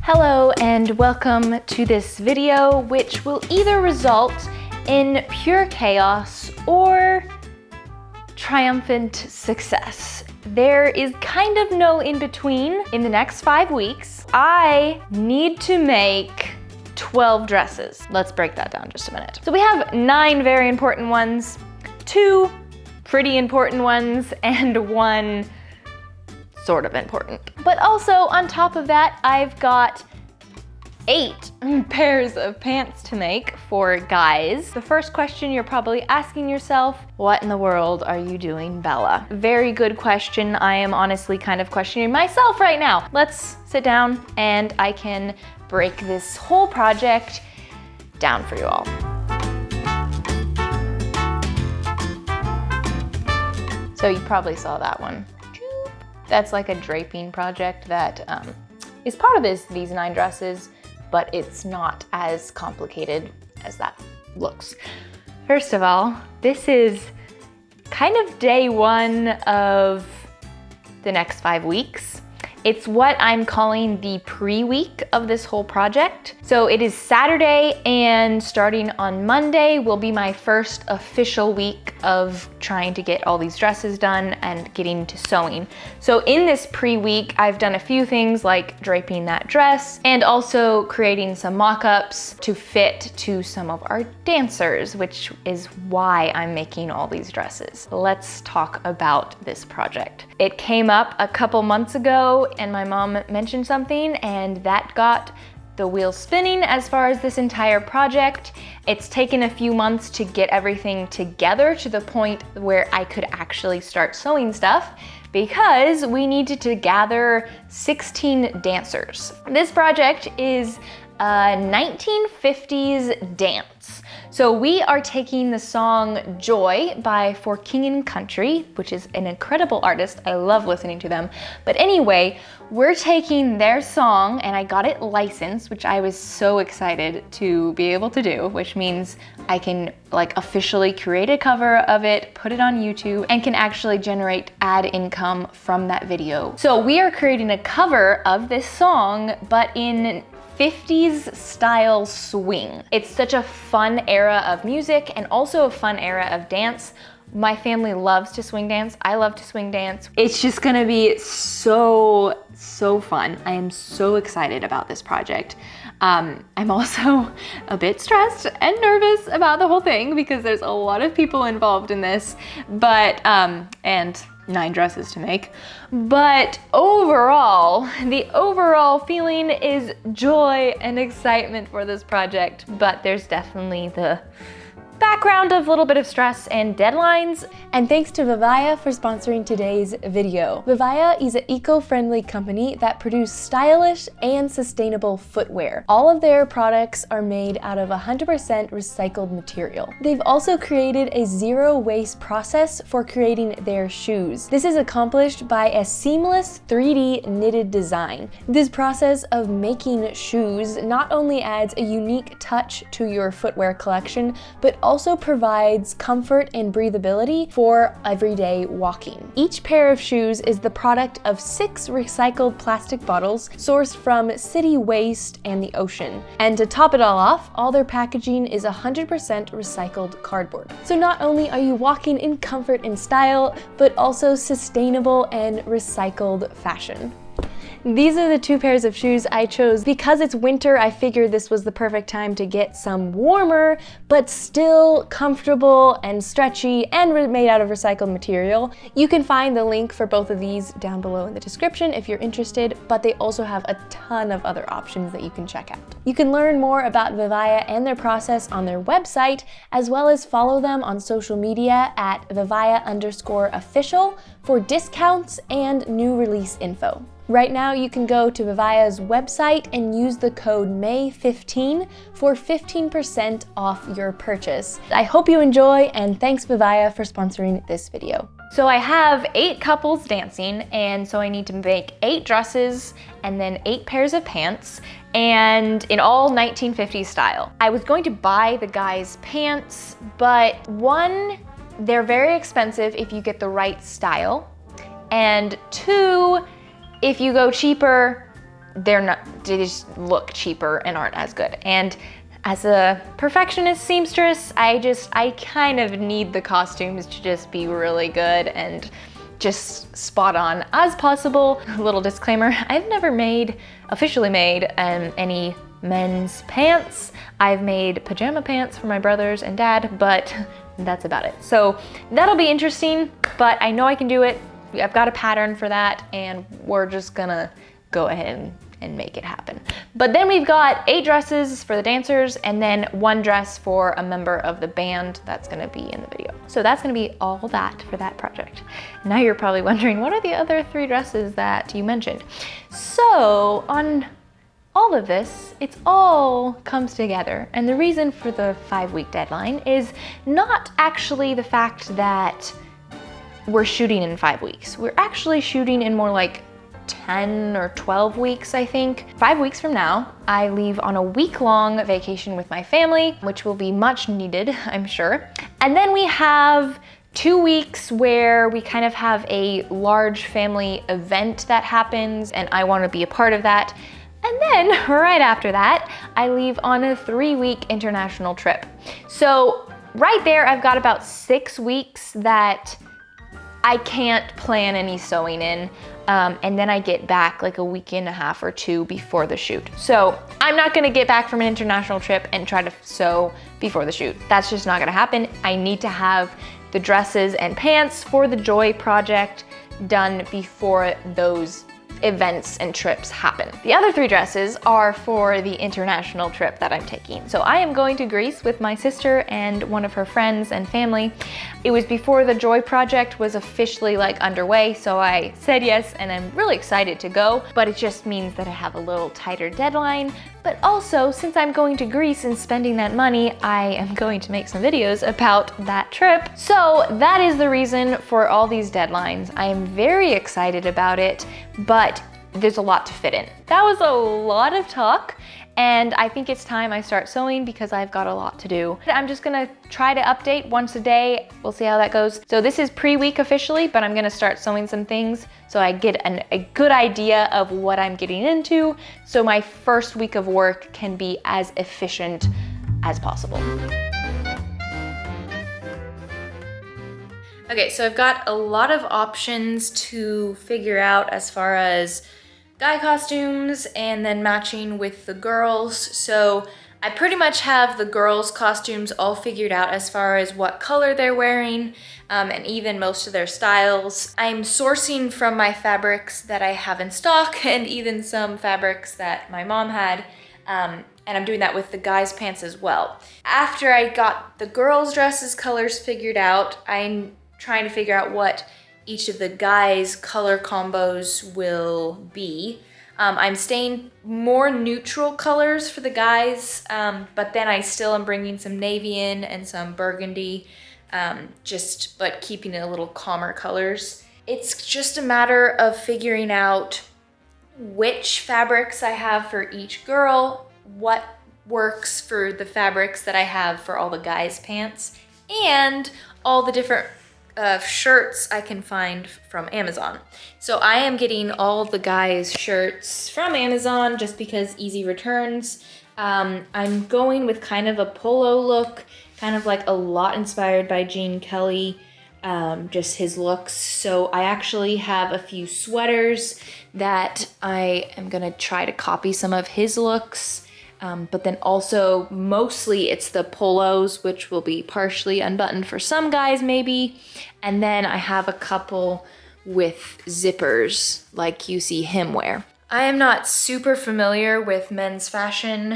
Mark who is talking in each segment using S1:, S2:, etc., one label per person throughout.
S1: Hello and welcome to this video, which will either result in pure chaos or triumphant success. There is kind of no in between. In the next 5 weeks, I need to make 12 dresses. Let's break that down just a minute. So we have 9 very important ones, 2 pretty important ones, and 1 sort of important. But also on top of that, I've got 8 pairs of pants to make for guys. The first question you're probably asking yourself, what in the world are you doing, Bella? Very good question. I am honestly kind of questioning myself right now. Let's sit down and I can break this whole project down for you all. So you probably saw that one. That's like a draping project that is part of these 9 dresses, but it's not as complicated as that looks. First of all, this is kind of day 1 of the next 5 weeks. It's what I'm calling the pre-week of this whole project. So it is Saturday, and starting on Monday will be my first official week of trying to get all these dresses done and getting to sewing. So in this pre-week, I've done a few things like draping that dress and also creating some mock-ups to fit to some of our dancers, which is why I'm making all these dresses. Let's talk about this project. It came up a couple months ago and my mom mentioned something, and that got the wheels spinning as far as this entire project. It's taken a few months to get everything together to the point where I could actually start sewing stuff, because we needed to gather 16 dancers. This project is a 1950s dance. So we are taking the song Joy by For King and Country, which is an incredible artist. I love listening to them. But anyway, we're taking their song, and I got it licensed, which I was so excited to be able to do, which means I can like officially create a cover of it, put it on YouTube, and can actually generate ad income from that video. So we are creating a cover of this song, but in 50s style swing. It's such a fun era of music and also a fun era of dance. My family loves to swing dance. I love to swing dance. It's just gonna be so fun. I am so excited about this project. I'm also a bit stressed and nervous about the whole thing because there's a lot of people involved in this, but, and 9 dresses to make. But overall, the overall feeling is joy and excitement for this project, but there's definitely the background of a little bit of stress and deadlines. And thanks to Vivaya for sponsoring today's video. Vivaya is an eco-friendly company that produces stylish and sustainable footwear. All of their products are made out of 100% recycled material. They've also created a zero waste process for creating their shoes. This is accomplished by a seamless 3D knitted design. This process of making shoes not only adds a unique touch to your footwear collection, but also provides comfort and breathability for everyday walking. Each pair of shoes is the product of 6 recycled plastic bottles sourced from city waste and the ocean. And to top it all off, all their packaging is 100% recycled cardboard. So not only are you walking in comfort and style, but also sustainable and recycled fashion. These are the 2 pairs of shoes I chose. Because it's winter, I figured this was the perfect time to get some warmer, but still comfortable and stretchy and made out of recycled material. You can find the link for both of these down below in the description if you're interested, but they also have a ton of other options that you can check out. You can learn more about Vivaya and their process on their website, as well as follow them on social media at Vivaya_official for discounts and new release info. Right now, you can go to Vivaya's website and use the code MAY15 for 15% off your purchase. I hope you enjoy, and thanks Vivaya for sponsoring this video. So I have 8 couples dancing, and so I need to make 8 dresses and then 8 pairs of pants, and in all 1950s style. I was going to buy the guys' pants, but 1, they're very expensive if you get the right style, and 2, if you go cheaper, they just look cheaper and aren't as good. And as a perfectionist seamstress, I kind of need the costumes to just be really good and just spot on as possible. A little disclaimer, I've never officially made any men's pants. I've made pajama pants for my brothers and dad, but that's about it. So that'll be interesting, but I know I can do it. I've got a pattern for that, and we're just gonna go ahead and make it happen. But then we've got 8 dresses for the dancers and then 1 dress for a member of the band that's gonna be in the video. So that's gonna be all that for that project. Now you're probably wondering, what are the other 3 dresses that you mentioned? So on all of this, it's all comes together. And the reason for the 5-week deadline is not actually the fact that we're shooting in 5 weeks. We're actually shooting in more like 10 or 12 weeks, I think. 5 weeks from now, I leave on a week-long vacation with my family, which will be much needed, I'm sure. And then we have 2 weeks where we kind of have a large family event that happens, and I want to be a part of that. And then right after that, I leave on a 3-week international trip. So right there, I've got about 6 weeks that I can't plan any sewing in. And then I get back like a week and a half or 2 before the shoot. So I'm not gonna get back from an international trip and try to sew before the shoot. That's just not gonna happen. I need to have the dresses and pants for the Joy project done before those events and trips happen. The other 3 dresses are for the international trip that I'm taking. So I am going to Greece with my sister and one of her friends and family. It was before the Joy project was officially like underway, so I said yes, and I'm really excited to go, but it just means that I have a little tighter deadline. But also, since I'm going to Greece and spending that money, I am going to make some videos about that trip. So that is the reason for all these deadlines. I am very excited about it, but there's a lot to fit in. That was a lot of talk, and I think it's time I start sewing because I've got a lot to do. I'm just gonna try to update once a day. We'll see how that goes. So this is pre-week officially, but I'm gonna start sewing some things so I get a good idea of what I'm getting into, so my first week of work can be as efficient as possible. Okay, so I've got a lot of options to figure out as far as guy costumes and then matching with the girls. So I pretty much have the girls' costumes all figured out as far as what color they're wearing, and even most of their styles. I'm sourcing from my fabrics that I have in stock and even some fabrics that my mom had, and I'm doing that with the guys' pants as well. After I got the girls' dresses colors figured out, I'm trying to figure out what each of the guys' color combos will be. I'm staying more neutral colors for the guys, but then I still am bringing some navy in and some burgundy, but keeping it a little calmer colors. It's just a matter of figuring out which fabrics I have for each girl, what works for the fabrics that I have for all the guys' pants, and all the different shirts I can find from Amazon. So I am getting all the guys' shirts from Amazon just because easy returns. I'm going with kind of a polo look, kind of like a lot inspired by Gene Kelly, just his looks. So I actually have a few sweaters that I am gonna try to copy some of his looks. But then also mostly it's the polos, which will be partially unbuttoned for some guys maybe. And then I have a couple with zippers like you see him wear. I am not super familiar with men's fashion,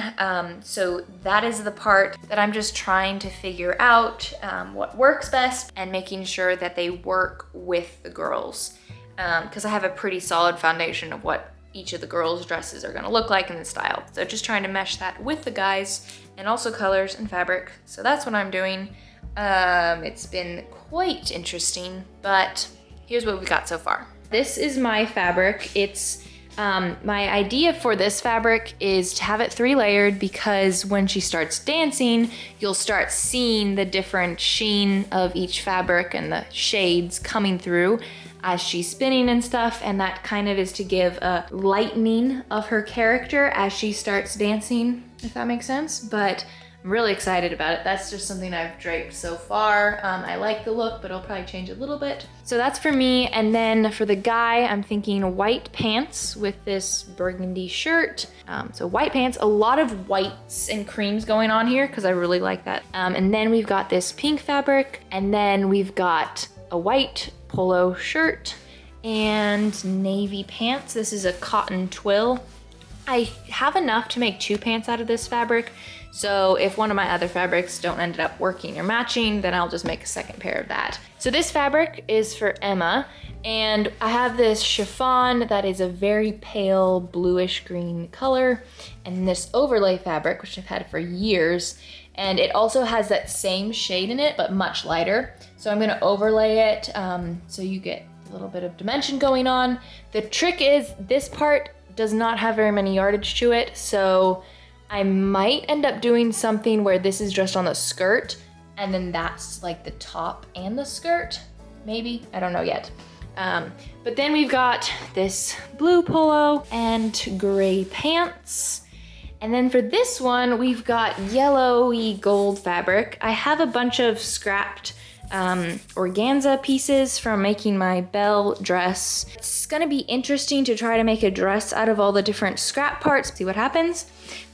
S1: so that is the part that I'm just trying to figure out what works best and making sure that they work with the girls. Because I have a pretty solid foundation of what each of the girls' dresses are gonna look like in the style. So just trying to mesh that with the guys and also colors and fabric. So that's what I'm doing. It's been quite interesting, but here's what we've got so far. This is my fabric. It's my idea for this fabric is to have it 3-layered because when she starts dancing, you'll start seeing the different sheen of each fabric and the shades coming through. as she's spinning and stuff, and that kind of is to give a lightening of her character as she starts dancing, if that makes sense. But I'm really excited about it. That's just something I've draped so far. I like the look, but it'll probably change a little bit. So that's for me. And then for the guy, I'm thinking white pants with this burgundy shirt. So white pants, a lot of whites and creams going on here because I really like that. And then we've got this pink fabric, and then we've got a white polo shirt and navy pants. This is a cotton twill. I have enough to make 2 pants out of this fabric. So if one of my other fabrics don't end up working or matching, then I'll just make a second pair of that. So this fabric is for Emma, and I have this chiffon that is a very pale bluish green color, and this overlay fabric, which I've had for years, and it also has that same shade in it, but much lighter. So I'm gonna overlay it so you get a little bit of dimension going on. The trick is this part does not have very many yardage to it, so I might end up doing something where this is just on the skirt and then that's like the top and the skirt, maybe, I don't know yet. But then we've got this blue polo and gray pants. And then for this one, we've got yellowy gold fabric. I have a bunch of scrapped organza pieces from making my Belle dress. It's gonna be interesting to try to make a dress out of all the different scrap parts, see what happens.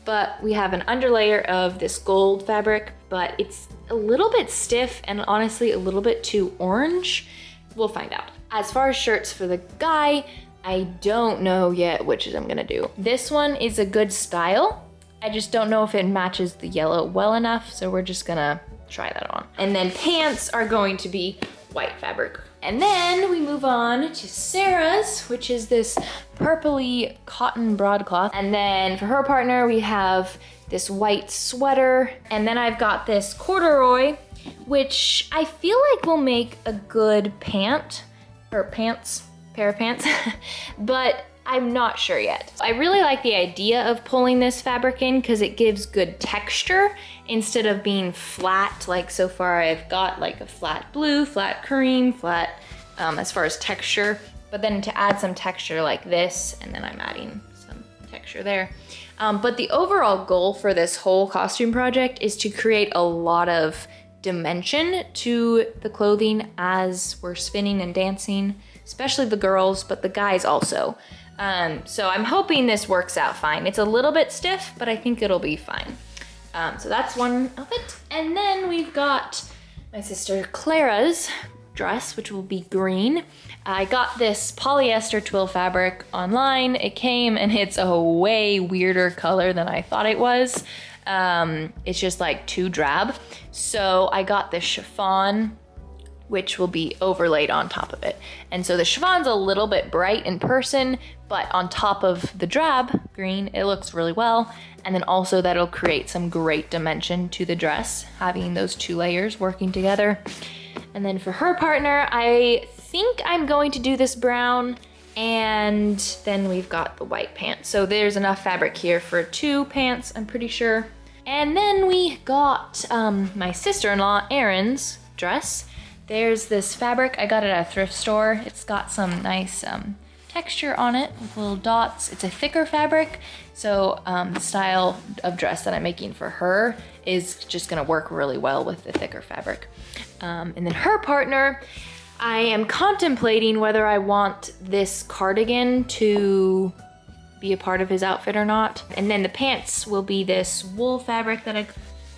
S1: But we have an underlayer of this gold fabric, but it's a little bit stiff and honestly a little bit too orange. We'll find out. As far as shirts for the guy, I don't know yet which I'm gonna do. This one is a good style. I just don't know if it matches the yellow well enough, so we're just gonna try that on. And then pants are going to be white fabric. And then we move on to Sarah's, which is this purpley cotton broadcloth. And then for her partner, we have this white sweater. And then I've got this corduroy, which I feel like will make a good pair of pants, but I'm not sure yet. I really like the idea of pulling this fabric in because it gives good texture instead of being flat. Like so far I've got like a flat blue, flat cream, flat as far as texture, but then to add some texture like this, and then I'm adding some texture there. But the overall goal for this whole costume project is to create a lot of dimension to the clothing as we're spinning and dancing, especially the girls, but the guys also. So I'm hoping this works out fine. It's a little bit stiff, but I think it'll be fine. So that's one outfit. And then we've got my sister Clara's dress, which will be green. I got this polyester twill fabric online. It came and it's a way weirder color than I thought it was. It's just like too drab. So I got this chiffon, which will be overlaid on top of it. And so the chiffon's a little bit bright in person, but on top of the drab green, it looks really well. And then also that'll create some great dimension to the dress, having those 2 layers working together. And then for her partner, I think I'm going to do this brown, and then we've got the white pants. So there's enough fabric here for 2 pants, I'm pretty sure. And then we got my sister-in-law, Erin's dress. There's this fabric, I got it at a thrift store. It's got some nice texture on it with little dots. It's a thicker fabric, so the style of dress that I'm making for her is just gonna work really well with the thicker fabric. And then her partner, I am contemplating whether I want this cardigan to be a part of his outfit or not. And then the pants will be this wool fabric that I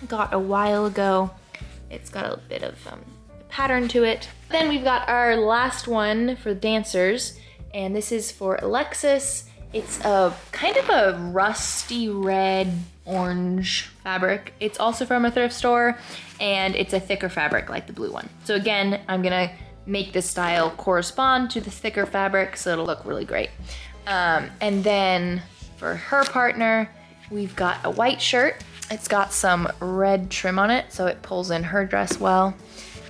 S1: got a while ago. It's got a bit of pattern to it. Then we've got our last one for dancers, and this is for Alexis. It's a kind of a rusty red orange fabric. It's also from a thrift store, and it's a thicker fabric like the blue one. So again, I'm gonna make this style correspond to the thicker fabric so it'll look really great. And then for her partner, we've got a white shirt. It's got some red trim on it, so it pulls in her dress well.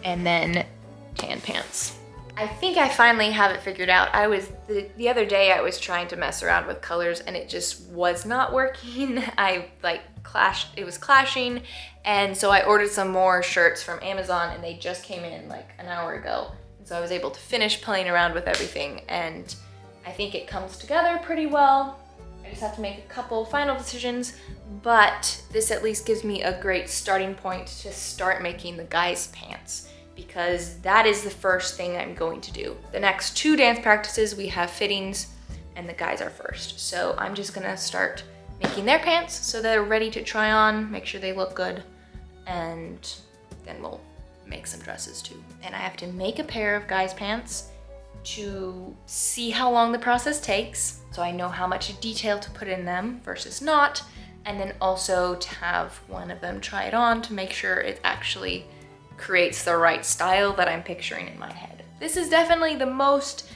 S1: And then tan pants. I think I finally have it figured out. The other day I was trying to mess around with colors and it just was not working. It was clashing. And so I ordered some more shirts from Amazon and they just came in like an hour ago. So I was able to finish playing around with everything, and I think it comes together pretty well. I just have to make a couple final decisions, but this at least gives me a great starting point to start making the guys' pants, because that is the first thing I'm going to do. The next 2 dance practices, we have fittings, and the guys are first. So I'm just gonna start making their pants so they're ready to try on, make sure they look good, and then we'll make some dresses too. And I have to make a pair of guys' pants to see how long the process takes, so I know how much detail to put in them versus not, and then also to have one of them try it on to make sure it actually creates the right style that I'm picturing in my head. This is definitely the most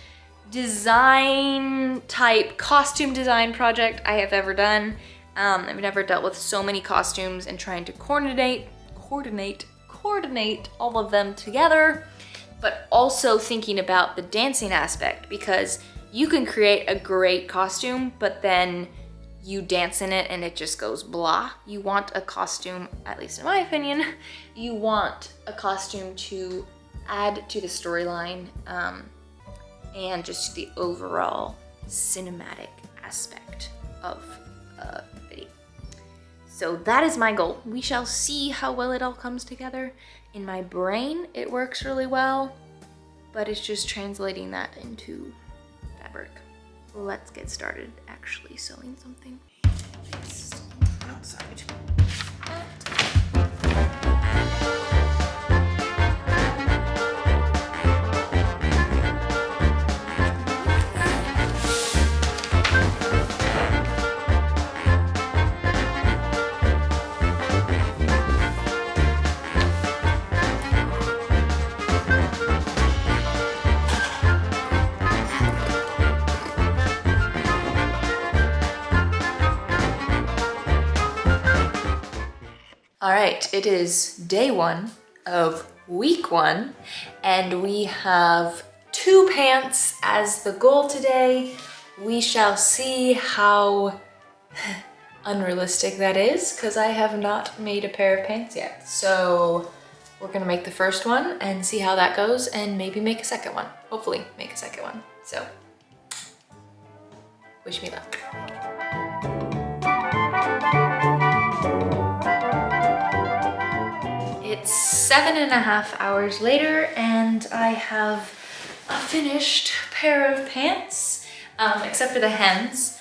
S1: design type costume design project I have ever done. I've never dealt with so many costumes and trying to coordinate all of them together, but also thinking about the dancing aspect, because you can create a great costume, but then you dance in it and it just goes blah. You want a costume, at least in my opinion, you want a costume to add to the storyline, and just the overall cinematic aspect of a video. So that is my goal. We shall see how well it all comes together. In my brain, it works really well, but it's just translating that into fabric. Let's get started actually sewing something. It's outside. All right, it is day 1 of week 1, and we have 2 pants as the goal today. We shall see how unrealistic that is, because I have not made a pair of pants yet. So we're gonna make the first one and see how that goes, and maybe make a second one. Hopefully make a second one. So wish me luck. It's 7.5 hours later, and I have a finished pair of pants, except for the hems,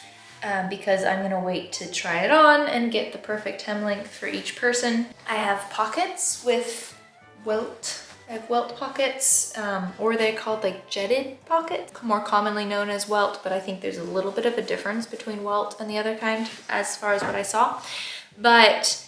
S1: because I'm gonna wait to try it on and get the perfect hem length for each person. I have pockets with welt. I have welt pockets, or they're called like jetted pockets, more commonly known as welt, but I think there's a little bit of a difference between welt and the other kind as far as what I saw. But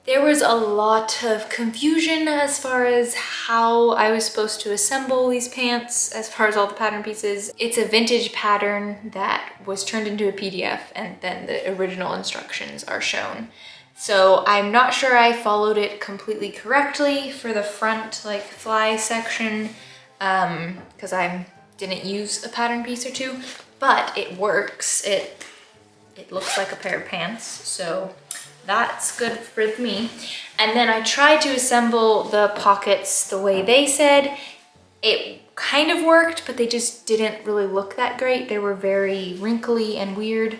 S1: there was a lot of confusion as far as how I was supposed to assemble these pants, as far as all the pattern pieces. It's a vintage pattern that was turned into a PDF, and then the original instructions are shown. So I'm not sure I followed it completely correctly for the front like fly section, because I didn't use a pattern piece or 2, but it works. It looks like a pair of pants, so that's good for me. And then I tried to assemble the pockets the way they said. It kind of worked, but they just didn't really look that great. They were very wrinkly and weird.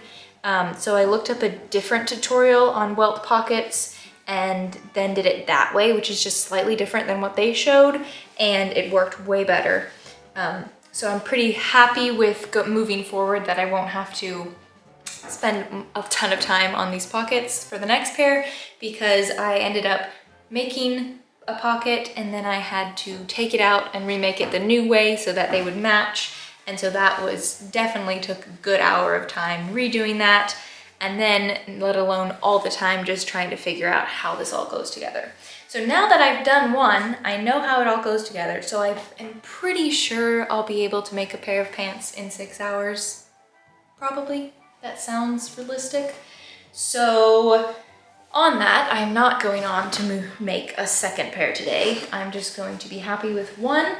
S1: So I looked up a different tutorial on welt pockets and then did it that way, which is just slightly different than what they showed, and it worked way better. So I'm pretty happy with moving forward that I won't have to spend a ton of time on these pockets for the next pair, because I ended up making a pocket and then I had to take it out and remake it the new way so that they would match. And so that was definitely took a good hour of time redoing that, and then let alone all the time just trying to figure out how this all goes together. So now that I've done one, I know how it all goes together. So I am pretty sure I'll be able to make a pair of pants in 6 hours, probably. That sounds realistic. So on that, I'm not going on to make a second pair today. I'm just going to be happy with one.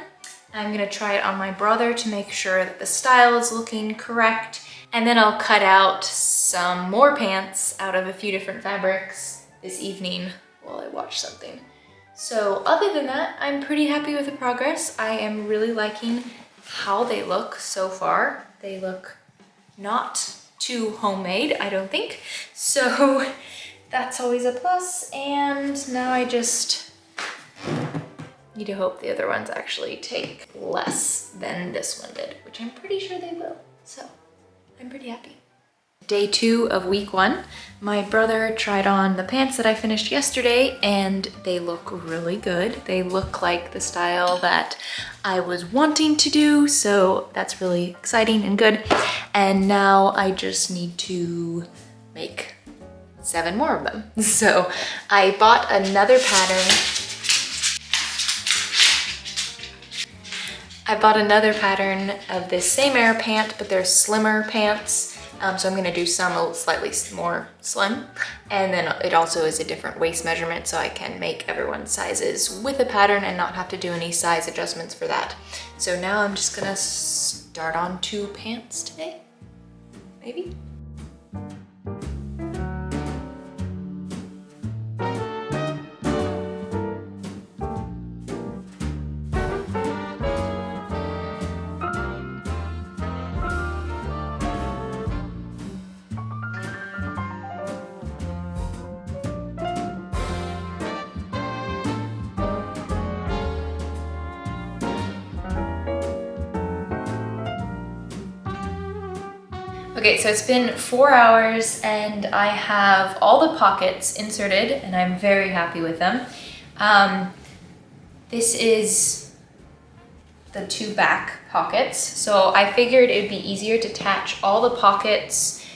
S1: I'm gonna try it on my brother to make sure that the style is looking correct. And then I'll cut out some more pants out of a few different fabrics this evening while I watch something. So other than that, I'm pretty happy with the progress. I am really liking how they look so far. They look not too homemade, I don't think. So that's always a plus. And now I just need to hope the other ones actually take less than this one did, which I'm pretty sure they will. So I'm pretty happy. Day 2 of week 1. My brother tried on the pants that I finished yesterday and they look really good. They look like the style that I was wanting to do, so that's really exciting and good. And now I just need to make 7 more of them. So I bought another pattern. I bought another pattern of this same Air pant, but they're slimmer pants. So I'm gonna do some slightly more slim. And then it also is a different waist measurement, so I can make everyone's sizes with a pattern and not have to do any size adjustments for that. So now I'm just gonna start on 2 pants today, maybe? Okay, so it's been 4 hours and I have all the pockets inserted and I'm very happy with them. This is the 2 back pockets. So I figured it'd be easier to attach all the pockets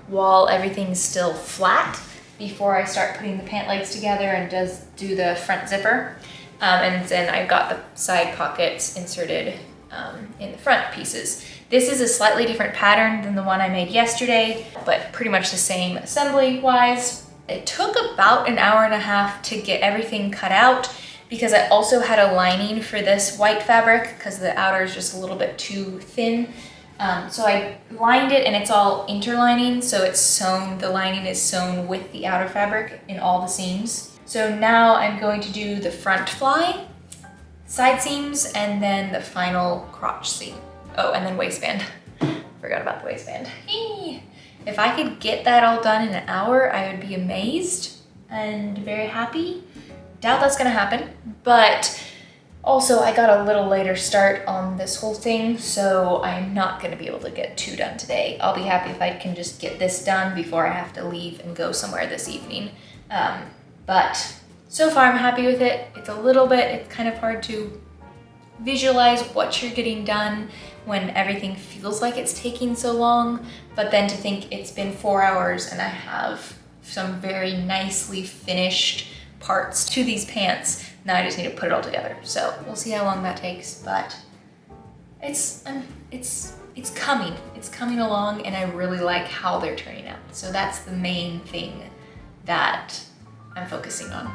S1: while everything's still flat before I start putting the pant legs together and do the front zipper. And then I've got the side pockets inserted in the front pieces. This is a slightly different pattern than the one I made yesterday, but pretty much the same assembly wise. It took about an hour and a half to get everything cut out because I also had a lining for this white fabric because the outer is just a little bit too thin. So I lined it and it's all interlining, so it's sewn, the lining is sewn with the outer fabric in all the seams. So now I'm going to do the front fly, side seams, and then the final crotch seam. Oh, and then waistband. Forgot about the waistband. If I could get that all done in an hour, I would be amazed and very happy. Doubt that's gonna happen, but also I got a little later start on this whole thing, so I'm not gonna be able to get 2 done today. I'll be happy if I can just get this done before I have to leave and go somewhere this evening. But so far I'm happy with it. It's kind of hard to visualize what you're getting done when everything feels like it's taking so long, but then to think it's been 4 hours and I have some very nicely finished parts to these pants. Now I just need to put it all together. So we'll see how long that takes, but it's coming. It's coming along and I really like how they're turning out. So that's the main thing that I'm focusing on.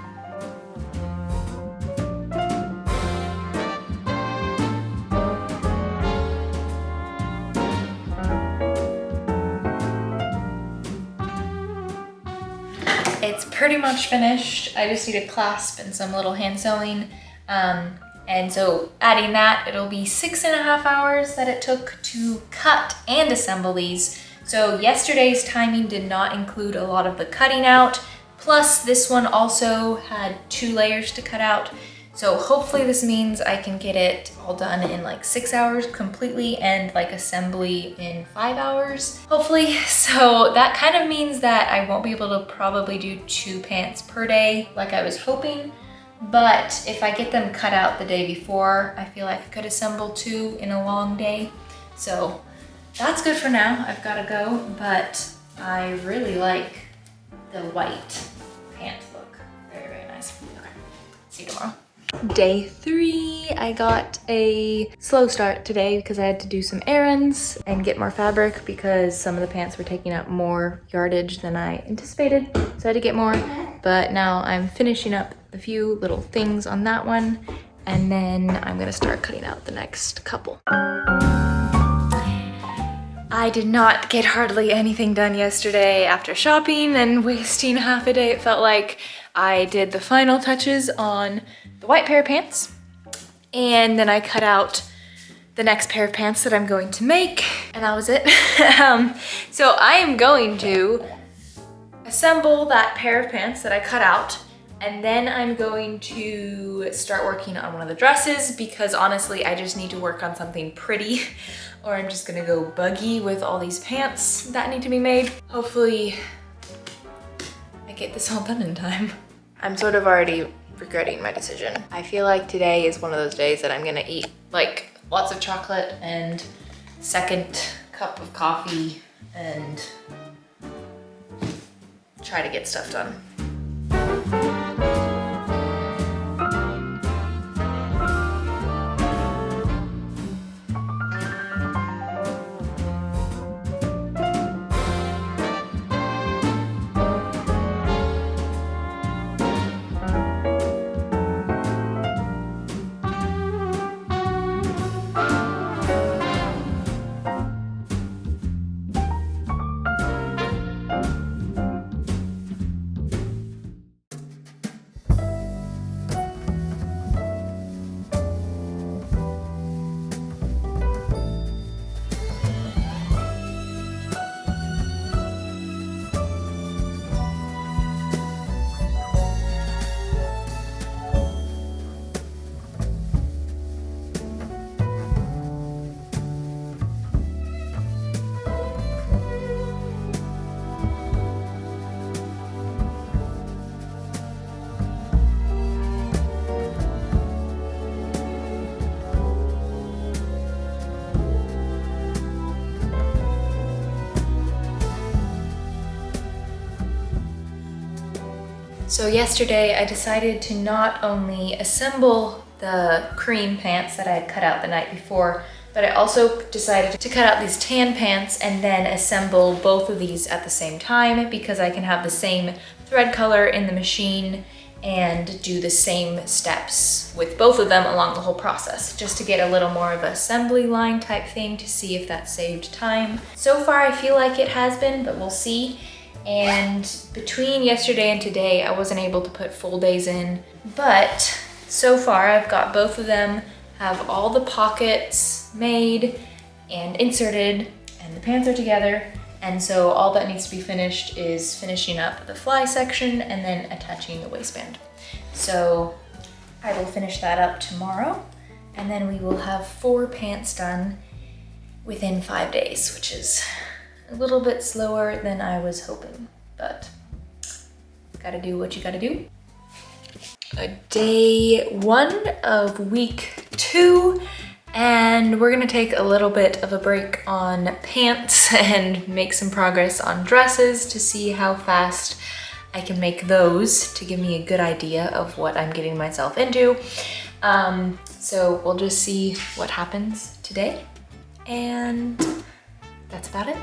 S1: It's pretty much finished. I just need a clasp and some little hand sewing. And so adding that, it'll be 6.5 hours that it took to cut and assemble these. So yesterday's timing did not include a lot of the cutting out. Plus this one also had 2 layers to cut out. So hopefully this means I can get it all done in like 6 hours completely and like assembly in 5 hours, hopefully. So that kind of means that I won't be able to probably do 2 pants per day like I was hoping. But if I get them cut out the day before, I feel like I could assemble 2 in a long day. So that's good for now. I've got to go, but I really like the white pant look. Very, very nice. Okay, see you tomorrow. Day 3, I got a slow start today because I had to do some errands and get more fabric because some of the pants were taking up more yardage than I anticipated. So I had to get more, but now I'm finishing up a few little things on that one and then I'm gonna start cutting out the next couple. I did not get hardly anything done yesterday after shopping and wasting half a day, it felt like. I did the final touches on the white pair of pants, and then I cut out the next pair of pants that I'm going to make, and that was it. So I am going to assemble that pair of pants that I cut out, and then I'm going to start working on one of the dresses, because honestly, I just need to work on something pretty, or I'm just gonna go buggy with all these pants that need to be made. Hopefully, I get this all done in time. I'm sort of already regretting my decision. I feel like today is one of those days that I'm gonna eat like lots of chocolate and second cup of coffee and try to get stuff done. So yesterday I decided to not only assemble the cream pants that I had cut out the night before, but I also decided to cut out these tan pants and then assemble both of these at the same time, because I can have the same thread color in the machine and do the same steps with both of them along the whole process, just to get a little more of an assembly line type thing to see if that saved time. So far I feel like it has been, but we'll see. And between yesterday and today, I wasn't able to put full days in, but so far I've got both of them, have all the pockets made and inserted, and the pants are together. And so all that needs to be finished is finishing up the fly section and then attaching the waistband. So I will finish that up tomorrow, and then we will have 4 pants done within 5 days, which is a little bit slower than I was hoping, but gotta do what you gotta do. Day 1 of week 2, and we're gonna take a little bit of a break on pants and make some progress on dresses to see how fast I can make those, to give me a good idea of what I'm getting myself into. So we'll just see what happens today, and that's about it.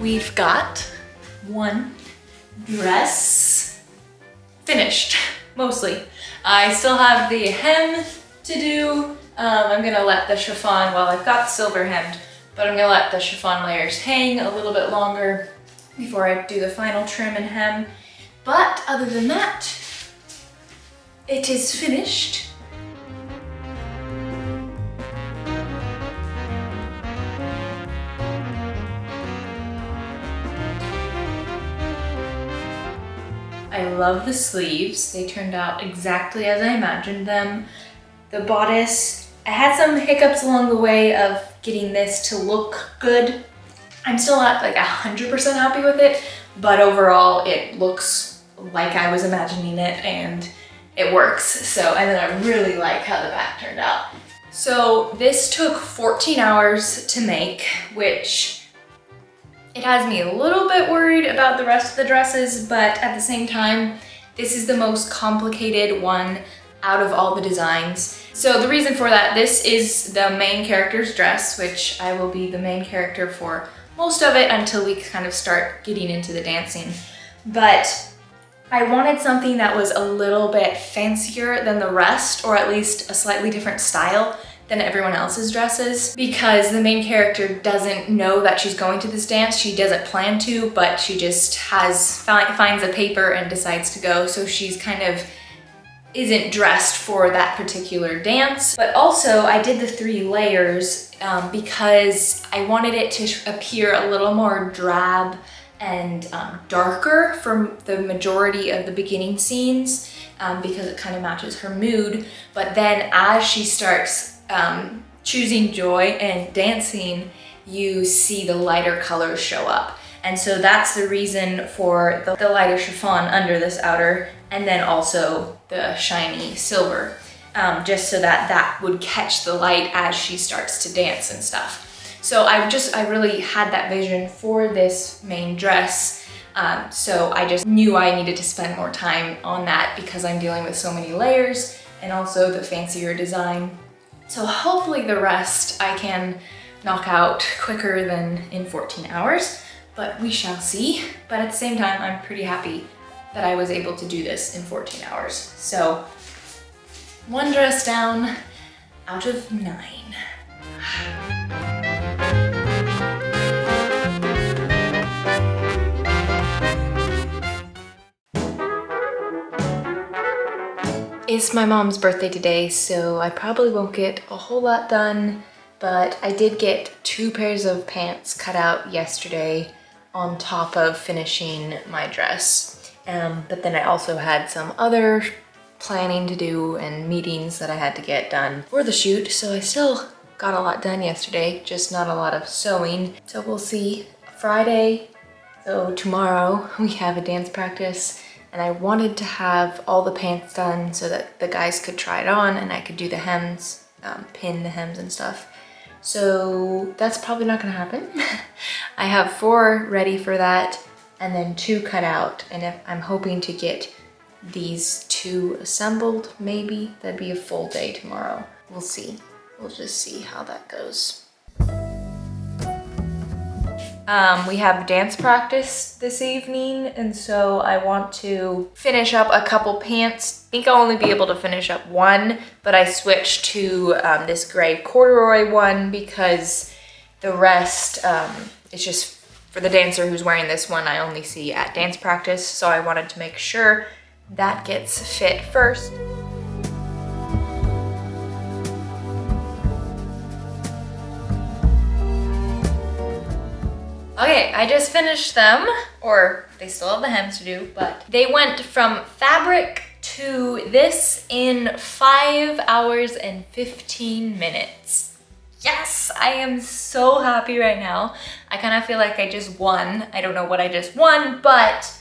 S1: we've got one dress finished, mostly. I still have the hem to do. I'm gonna let the chiffon, well, I've got silver hemmed, but I'm gonna let the chiffon layers hang a little bit longer before I do the final trim and hem. But other than that, it is finished. I love the sleeves. They turned out exactly as I imagined them. The bodice, I had some hiccups along the way of getting this to look good. I'm still not like 100% happy with it, but overall it looks like I was imagining it and it works. So, and then I really like how the back turned out. So this took 14 hours to make, which it has me a little bit worried about the rest of the dresses, but at the same time, this is the most complicated one out of all the designs. So the reason for that, this is the main character's dress, which I will be the main character for most of it until we kind of start getting into the dancing. But I wanted something that was a little bit fancier than the rest, or at least a slightly different style than everyone else's dresses, because the main character doesn't know that she's going to this dance. She doesn't plan to, but she just finds a paper and decides to go. So she's kind of isn't dressed for that particular dance. But also I did the 3 layers because I wanted it to appear a little more drab and darker from the majority of the beginning scenes because it kind of matches her mood. But then as she starts choosing joy and dancing, you see the lighter colors show up. And so that's the reason for the lighter chiffon under this outer, and then also the shiny silver, just so that that would catch the light as she starts to dance and stuff. So I really had that vision for this main dress. So I just knew I needed to spend more time on that because I'm dealing with so many layers and also the fancier design. So hopefully the rest I can knock out quicker than in 14 hours, but we shall see. But at the same time, I'm pretty happy that I was able to do this in 14 hours. So 1 dress down out of 9. It's my mom's birthday today, so I probably won't get a whole lot done, but I did get 2 pairs of pants cut out yesterday on top of finishing my dress. But then I also had some other planning to do and meetings that I had to get done for the shoot, so I still got a lot done yesterday, just not a lot of sewing. So we'll see. Friday, so tomorrow, we have a dance practice. And I wanted to have all the pants done so that the guys could try it on and I could do the hems, pin the hems and stuff. So that's probably not gonna happen. I have 4 ready for that and then 2 cut out. And if I'm hoping to get these 2 assembled, maybe. That'd be a full day tomorrow. We'll see. We'll just see how that goes. We have dance practice this evening, and so I want to finish up a couple pants. I think I'll only be able to finish up 1, but I switched to this gray corduroy one because the rest, it's just for the dancer who's wearing this one, I only see at dance practice, so I wanted to make sure that gets fit first. Okay, I just finished them, or they still have the hems to do, but they went from fabric to this in 5 hours and 15 minutes. Yes, I am so happy right now. I kind of feel like I just won. I don't know what I just won, but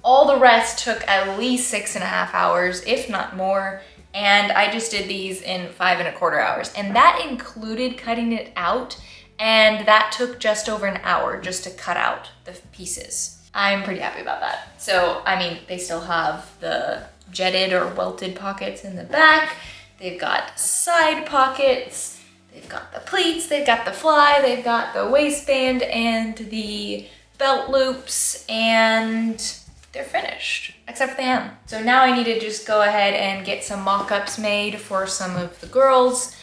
S1: all the rest took at least 6.5 hours, if not more. And I just did these in 5.25 hours. And that included cutting it out. And that took just over an hour just to cut out the pieces. I'm pretty happy about that. So, I mean, they still have the jetted or welted pockets in the back. They've got side pockets. They've got the pleats, they've got the fly, they've got the waistband and the belt loops, and they're finished, except for the hem. So now I need to just go ahead and get some mock-ups made for some of the girls'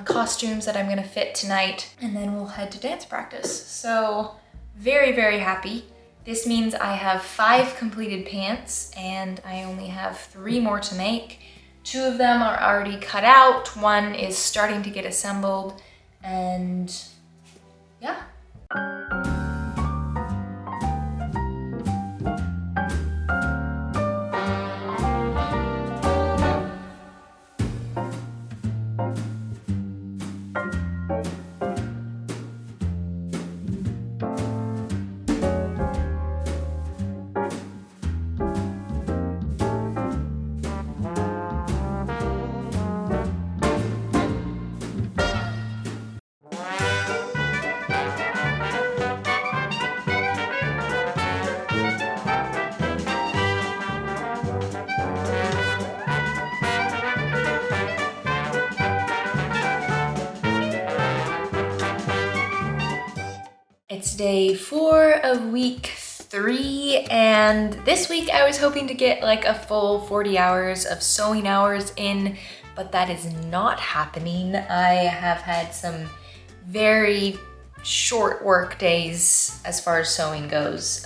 S1: costumes that I'm gonna fit tonight, and then we'll head to dance practice. So very, very happy. This means I have 5 completed pants and I only have 3 more to make. 2 of them are already cut out, 1 is starting to get assembled, and yeah. It's day 4 of week 3, and this week I was hoping to get like a full 40 hours of sewing hours in, but that is not happening. I have had some very short work days as far as sewing goes,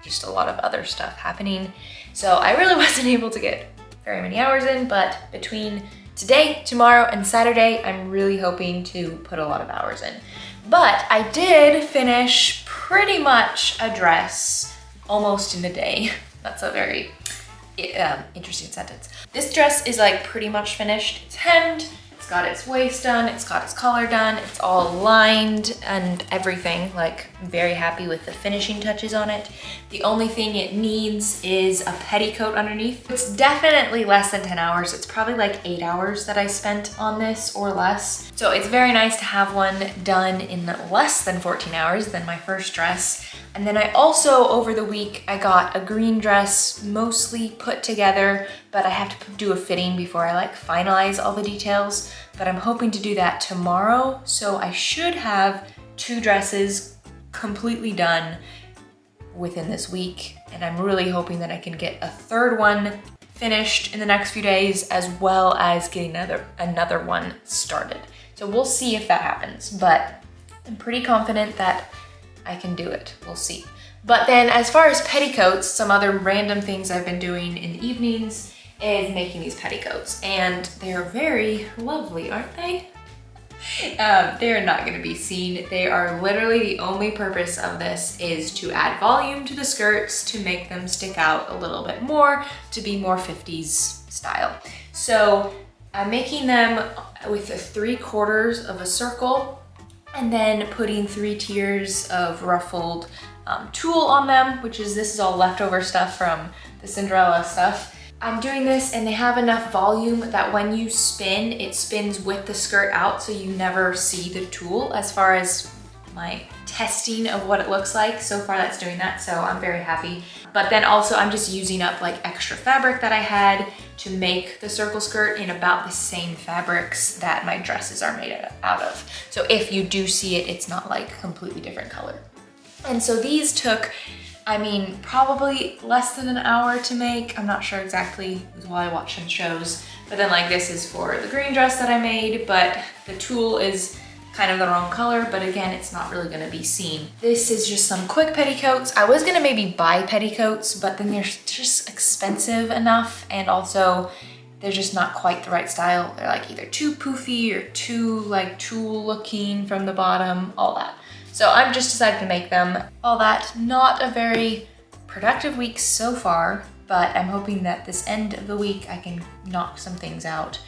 S1: just a lot of other stuff happening. So I really wasn't able to get very many hours in, but between today, tomorrow, and Saturday, I'm really hoping to put a lot of hours in. But I did finish pretty much a dress almost in a day. That's a very interesting sentence. This dress is like pretty much finished. It's hemmed, it's got its waist done, it's got its collar done, it's all lined and everything. Like, I'm very happy with the finishing touches on it. The only thing it needs is a petticoat underneath. It's definitely less than 10 hours. It's probably like 8 hours that I spent on this or less. So it's very nice to have one done in less than 14 hours than my first dress. And then I also, over the week, I got a green dress mostly put together, but I have to do a fitting before I like finalize all the details. But I'm hoping to do that tomorrow. So I should have 2 dresses completely done within this week. And I'm really hoping that I can get a 3rd one finished in the next few days, as well as getting another one started. So we'll see if that happens, but I'm pretty confident that I can do it. We'll see. But then as far as petticoats, some other random things I've been doing in the evenings is making these petticoats, and they're very lovely, aren't they? They're not gonna be seen. They are literally, the only purpose of this is to add volume to the skirts, to make them stick out a little bit more, to be more 50s style. So I'm making them with 3/4 of a circle, and then putting 3 tiers of ruffled tulle on them, this is all leftover stuff from the Cinderella stuff. I'm doing this, and they have enough volume that when you spin, it spins with the skirt out, so you never see the tulle. As far as my testing of what it looks like, so far that's doing that, so I'm very happy. But then also I'm just using up like extra fabric that I had to make the circle skirt in about the same fabrics that my dresses are made out of. So if you do see it, it's not like completely different color. And so these took, I mean, probably less than an hour to make. I'm not sure exactly, it was while I watched some shows. But then like this is for the green dress that I made, but the tulle is kind of the wrong color, but again, it's not really gonna be seen. This is just some quick petticoats. I was gonna maybe buy petticoats, but then they're just expensive enough, and also they're just not quite the right style. They're like either too poofy or too like tulle looking from the bottom, all that. So I've just decided to make them. All that, not a very productive week so far, but I'm hoping that this end of the week I can knock some things out.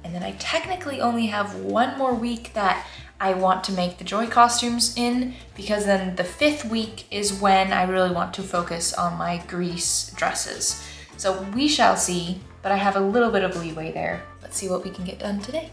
S1: And then I technically only have 1 more week that I want to make the Joy costumes in, because then the 5th week is when I really want to focus on my Grease dresses. So we shall see, but I have a little bit of leeway there. Let's see what we can get done today.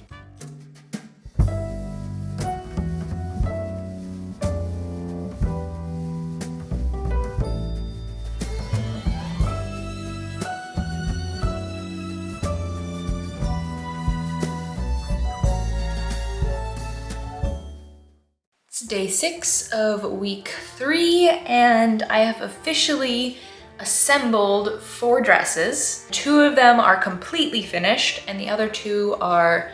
S1: It's day 6 of week 3, and I have officially assembled 4 dresses. 2 of them are completely finished, and the other 2 are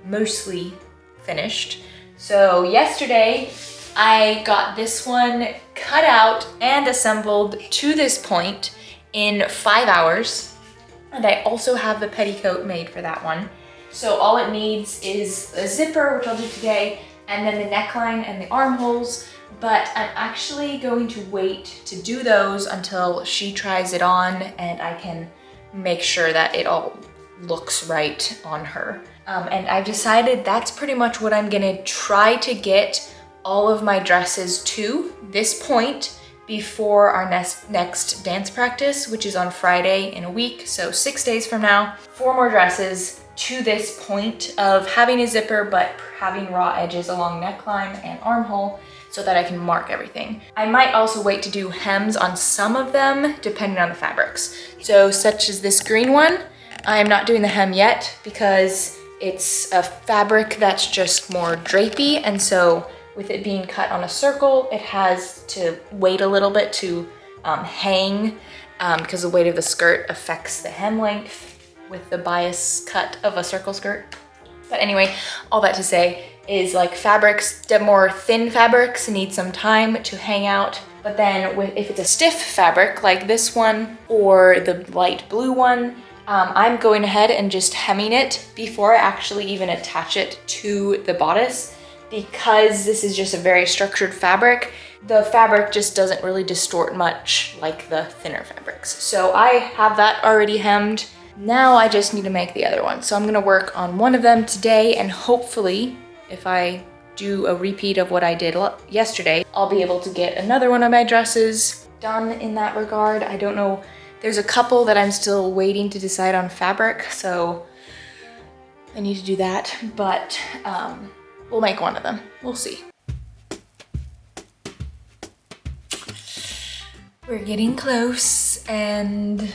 S1: mostly finished. So yesterday, I got this one cut out and assembled to this point in 5 hours. And I also have the petticoat made for that one. So all it needs is a zipper, which I'll do today, and then the neckline and the armholes. But I'm actually going to wait to do those until she tries it on and I can make sure that it all looks right on her. And I've decided that's pretty much what I'm gonna try to get all of my dresses to this point before our next dance practice, which is on Friday in a week, so 6 days from now. 4 more dresses to this point of having a zipper, but having raw edges along neckline and armhole so that I can mark everything. I might also wait to do hems on some of them, depending on the fabrics. So such as this green one, I am not doing the hem yet because it's a fabric that's just more drapey, and so with it being cut on a circle, it has to wait a little bit to hang because the weight of the skirt affects the hem length with the bias cut of a circle skirt. But anyway, all that to say is like fabrics, the more thin fabrics need some time to hang out. But then if it's a stiff fabric like this one or the light blue one, I'm going ahead and just hemming it before I actually even attach it to the bodice. Because this is just a very structured fabric, the fabric just doesn't really distort much like the thinner fabrics. So I have that already hemmed. Now I just need to make the other one. So I'm gonna work on one of them today, and hopefully if I do a repeat of what I did yesterday, I'll be able to get another one of my dresses done in that regard. I don't know, there's a couple that I'm still waiting to decide on fabric, so I need to do that, but we'll make one of them. We'll see. We're getting close, and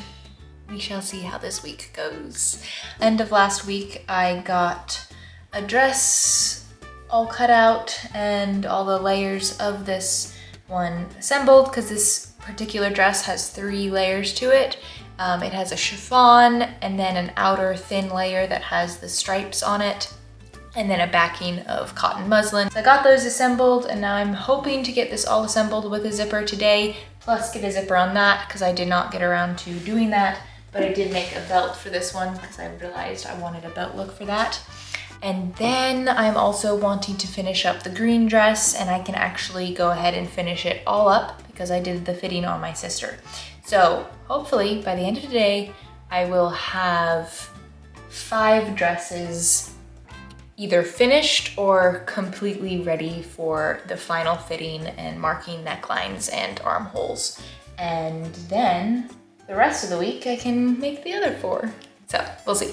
S1: we shall see how this week goes. End of last week, I got a dress all cut out and all the layers of this one assembled, because this particular dress has 3 layers to it. It has a chiffon and then an outer thin layer that has the stripes on it, and then a backing of cotton muslin. So I got those assembled, and now I'm hoping to get this all assembled with a zipper today, plus get a zipper on that, because I did not get around to doing that, but I did make a belt for this one because I realized I wanted a belt look for that. And then I'm also wanting to finish up the green dress, and I can actually go ahead and finish it all up because I did the fitting on my sister. So hopefully by the end of the day, I will have 5 dresses either finished or completely ready for the final fitting and marking necklines and armholes. And then the rest of the week I can make the other 4. So we'll see.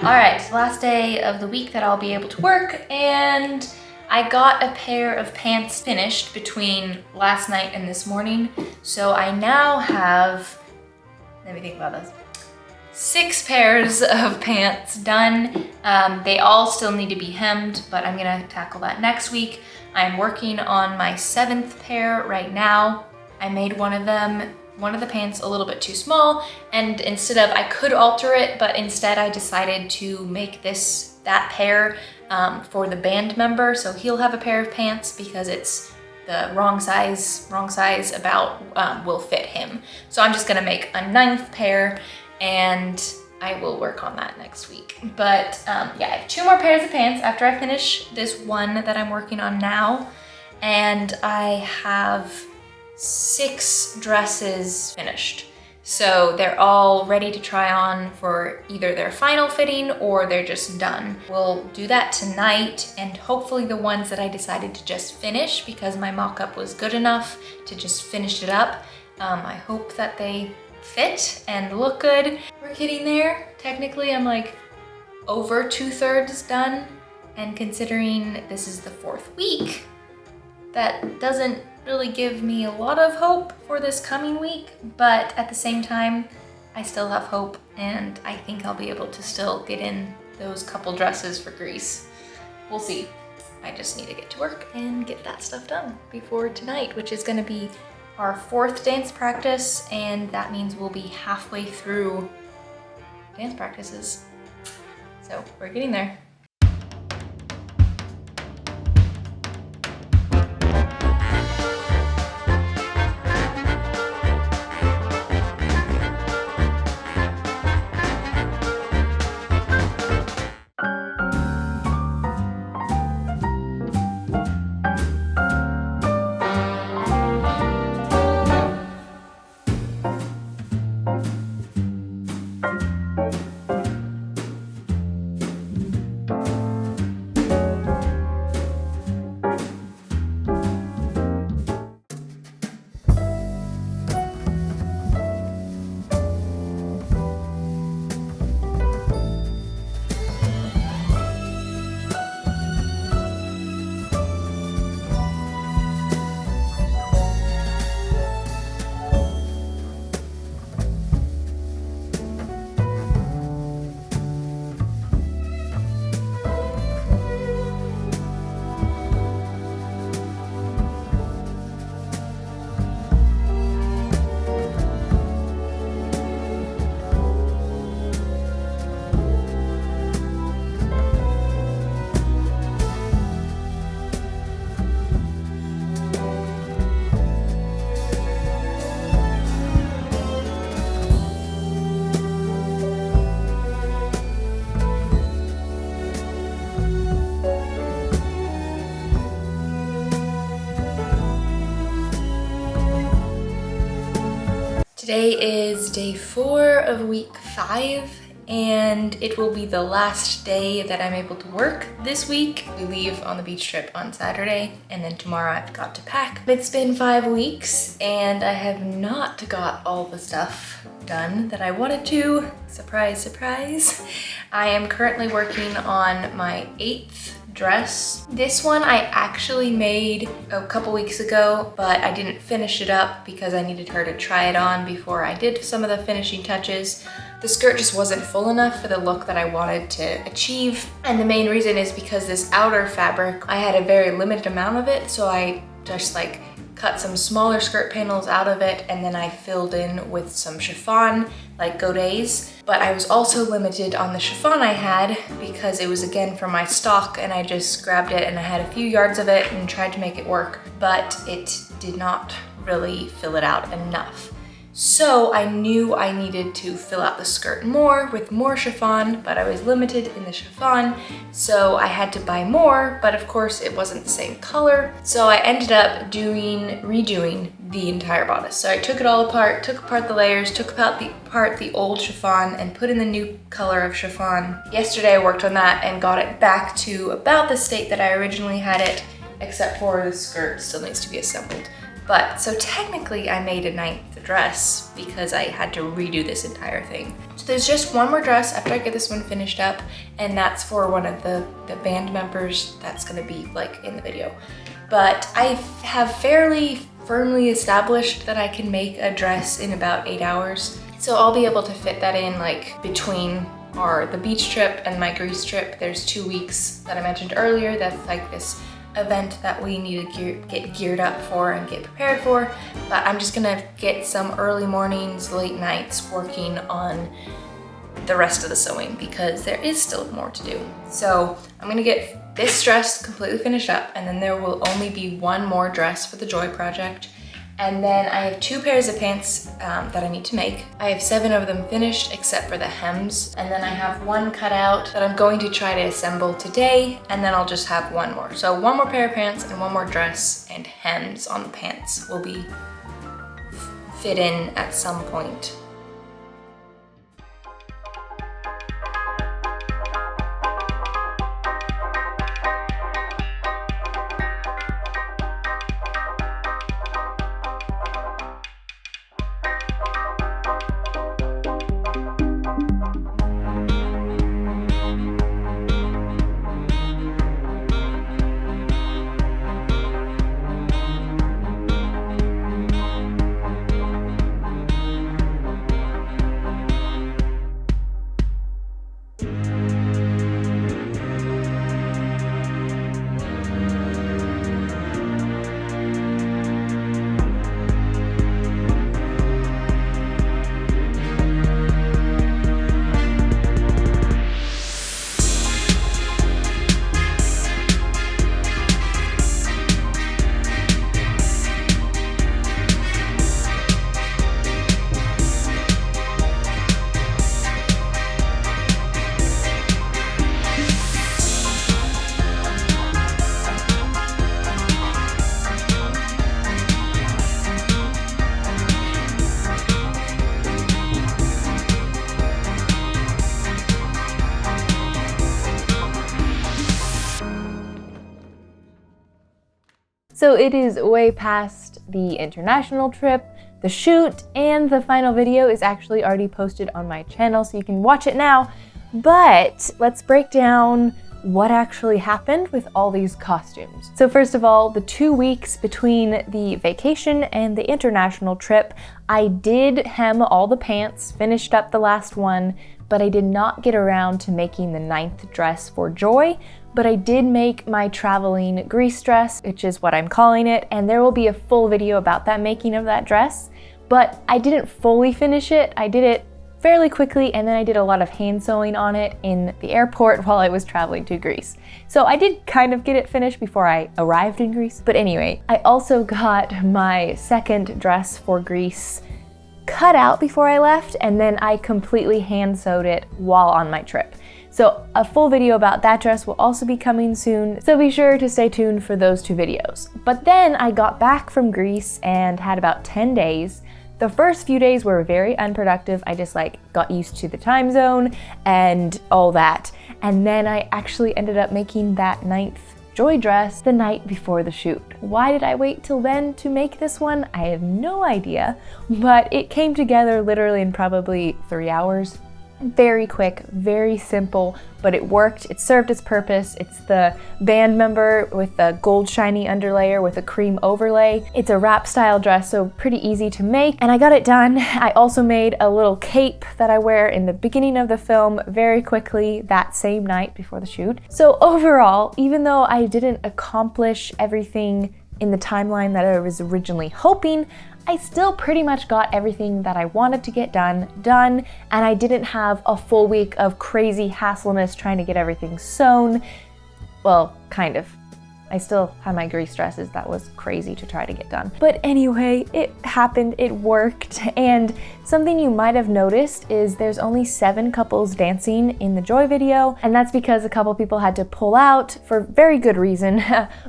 S1: All right, last day of the week that I'll be able to work, and I got a pair of pants finished between last night and this morning. So I now have, let me think about this, 6 pairs of pants done. They all still need to be hemmed, but I'm gonna tackle that next week. I'm working on my 7th pair right now. I made one of the pants a little bit too small, and I could alter it, but instead I decided to make that pair for the band member. So he'll have a pair of pants because it's the wrong size will fit him. So I'm just gonna make a 9th pair, and I will work on that next week. But yeah, I have 2 more pairs of pants after I finish this one that I'm working on now. And I have 6 dresses finished. So they're all ready to try on for either their final fitting or they're just done. We'll do that tonight, and hopefully the ones that I decided to just finish because my mock-up was good enough to just finish it up. I hope that they fit and look good. We're getting there. Technically, I'm like over 2/3 done, and considering this is the 4th week, that doesn't really give me a lot of hope for this coming week, but at the same time, I still have hope, and I think I'll be able to still get in those couple dresses for Greece. We'll see. I just need to get to work and get that stuff done before tonight, which is gonna be our 4th dance practice, and that means we'll be halfway through dance practices. So we're getting there. Today is day 4 of week 5, and it will be the last day that I'm able to work this week. We leave on the beach trip on Saturday, and then tomorrow I've got to pack. It's been 5 weeks, and I have not got all the stuff done that I wanted to. Surprise, surprise. I am currently working on my 8th dress. This one I actually made a couple weeks ago, but I didn't finish it up because I needed her to try it on before I did some of the finishing touches. The skirt just wasn't full enough for the look that I wanted to achieve. And the main reason is because this outer fabric, I had a very limited amount of it, so I just like cut some smaller skirt panels out of it, and then I filled in with some chiffon, like godets. But I was also limited on the chiffon I had because it was again from my stock, and I just grabbed it and I had a few yards of it and tried to make it work, but it did not really fill it out enough. So I knew I needed to fill out the skirt more with more chiffon, but I was limited in the chiffon, so I had to buy more, but of course it wasn't the same color. So I ended up redoing the entire bodice. So I took it all apart, took apart the layers, took apart the old chiffon and put in the new color of chiffon. Yesterday I worked on that and got it back to about the state that I originally had it, except for the skirt still needs to be assembled. But so technically I made a 9th dress because I had to redo this entire thing. So there's just one more dress after I get this one finished up, and that's for one of the band members that's gonna be like in the video. But I have fairly firmly established that I can make a dress in about 8 hours. So I'll be able to fit that in like between the beach trip and my Greece trip. There's 2 weeks that I mentioned earlier. That's like this event that we need to get geared up for and get prepared for. But I'm just gonna get some early mornings, late nights working on the rest of the sewing because there is still more to do. So I'm gonna get this dress completely finished up, and then there will only be one more dress for the Joy project. And then I have 2 pairs of pants that I need to make. I have 7 of them finished except for the hems. And then I have 1 cut out that I'm going to try to assemble today, and then I'll just have 1 more. So 1 more pair of pants and 1 more dress, and hems on the pants will be fit in at some point. So it is way past the international trip, the shoot, and the final video is actually already posted on my channel, so you can watch it now. But let's break down what actually happened with all these costumes. So first of all, the 2 weeks between the vacation and the international trip, I did hem all the pants, finished up the last one, but I did not get around to making the 9th dress for Joy. But I did make my traveling Greece dress, which is what I'm calling it, and there will be a full video about that making of that dress. But I didn't fully finish it. I did it fairly quickly, and then I did a lot of hand sewing on it in the airport while I was traveling to Greece. So I did kind of get it finished before I arrived in Greece. But anyway, I also got my 2nd dress for Greece cut out before I left, and then I completely hand sewed it while on my trip. So a full video about that dress will also be coming soon, so be sure to stay tuned for those 2 videos. But then I got back from Greece and had about 10 days. The first few days were very unproductive. I just got used to the time zone and all that. And then I actually ended up making that 9th Joy dress the night before the shoot. Why did I wait till then to make this one? I have no idea, but it came together literally in probably 3 hours. Very quick, very simple, but it worked. It served its purpose. It's the band member with the gold shiny underlayer with a cream overlay. It's a wrap style dress, so pretty easy to make, and I got it done. I also made a little cape that I wear in the beginning of the film very quickly that same night before the shoot. So overall, even though I didn't accomplish everything in the timeline that I was originally hoping, I still pretty much got everything that I wanted to get done, and I didn't have a full week of crazy hassleness trying to get everything sewn. Well, kind of. I still had my Greece dresses that was crazy to try to get done. But anyway, it happened, it worked, and something you might have noticed is there's only 7 couples dancing in the Joy video, and that's because a couple people had to pull out for very good reason,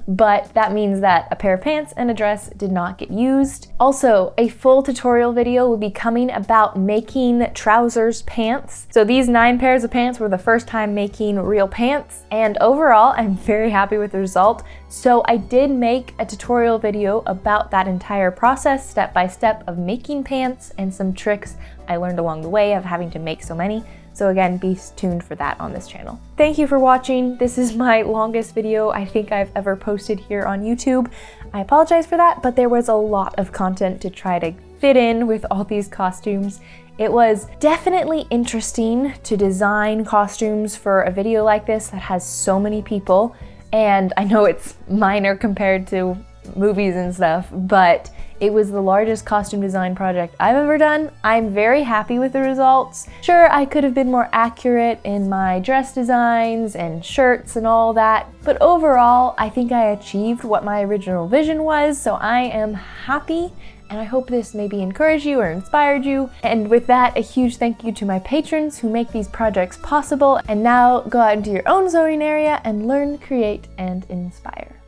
S1: but that means that a pair of pants and a dress did not get used. Also, a full tutorial video will be coming about making trousers pants. So these 9 pairs of pants were the first time making real pants, and overall, I'm very happy with the result. So I did make a tutorial video about that entire process, step by step, of making pants and some tricks I learned along the way of having to make so many. So again, be tuned for that on this channel. Thank you for watching. This is my longest video I think I've ever posted here on YouTube. I apologize for that, but there was a lot of content to try to fit in with all these costumes. It was definitely interesting to design costumes for a video like this that has so many people. And I know it's minor compared to movies and stuff, but it was the largest costume design project I've ever done. I'm very happy with the results. Sure, I could have been more accurate in my dress designs and shirts and all that, but overall, I think I achieved what my original vision was, so I am happy, and I hope this maybe encouraged you or inspired you. And with that, a huge thank you to my patrons who make these projects possible. And now go out into your own sewing area and learn, create, and inspire.